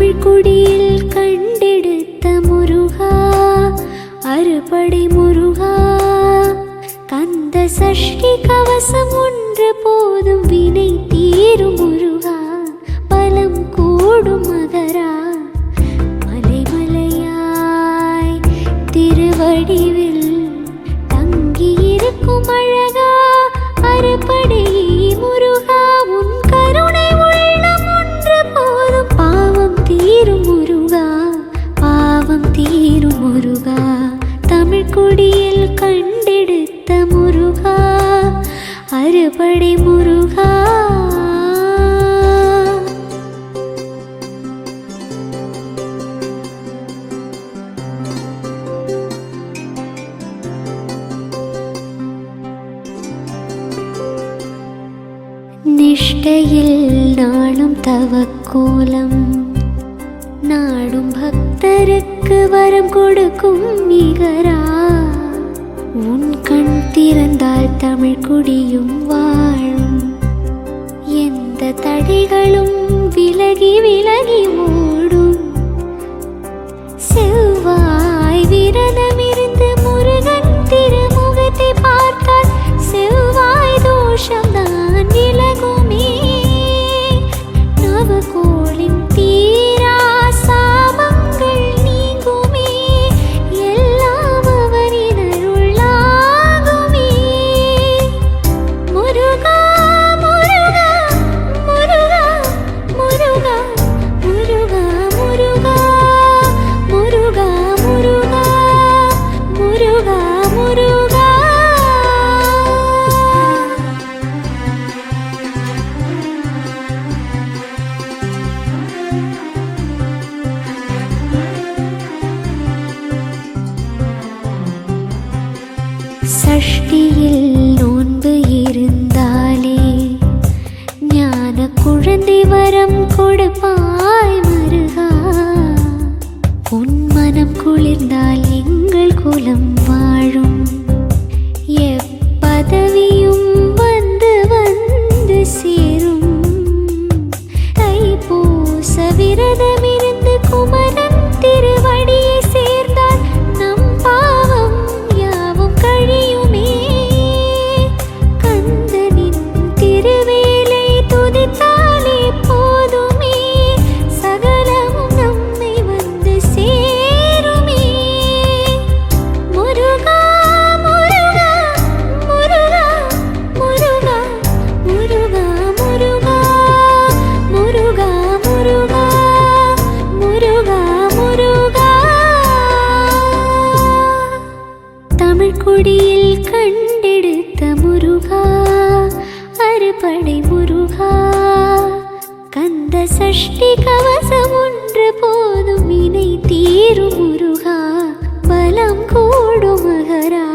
தமிழ் குடியில் கண்டெடுத்த முருகா, அறுபடை முருகா, கந்த சஷ்டி கவசம் ஒன்று போதும் வினை தீரும் முருகா, பலம் கூடும் மகரா, மலை மலையாய் திருவடிவில் தங்கியிருக்கும் அழகா, அறுபடை முருகா, உன் கருணை உள்ளம் ஒன்று போதும் பாவம் தீரும் முருகா, பாவம் தீரும் முருகா, தமிழ் குடியில் கண்டெடுத்த முருகா, அறுபடை முருகா. நிஷ்டையில் நாளும் தவக்கோலம் நாடும் பக்தருக்கு வரம் கொடுக்கும் நிகரா, உன் கண் திறந்தால் தமிழ் குடியும் வாழும், எந்த தடைகளும் விலகி விலகி ஓடும், செவ்வாய் விரதமிருந்து முருகன் திருமுகத்தை பார்த்தால் செவ்வாய் தோஷம் தான் விலகுமே, நவகோளின் தீரா சாபங்கள் நீங்குமே, எல்லாம் அவரின் அருளாகுமே, முருகா முருகா முருகா முருகா முருகா முருகா முருகா முருகா முருகா முருகா. சஷ்டியில் நோன்பு இருந்தாலே ஞான குழந்தை வரம் கொடுப்பாய் முருகா, உன் மனம் குளிர்ந்தால் எங்கள் குலம் வாழும், எப்பதவியும் வந்து வந்து சேரும், தைப்பூச விரதமிருந்து குமரன் திருவடியை சேர்ந்தால் நம் பாவம் யாவும் கழியுமே, கந்தனின் திருவேலை துதித்தாலே போதுமே, சகலமும் நம்மை வந்து சேருமே, முருகா முருகா முருகா முருகா முருகா முருகா முருகா முருகா முருகா முருகா. தமிழ் குடியில் கண்டெடுத்த முருகா, அறுபடை முருகா, கந்த சஷ்டி கவசம் ஒன்று போதும் வினை தீரும் முருகா, பலம் கூடும் மகரா.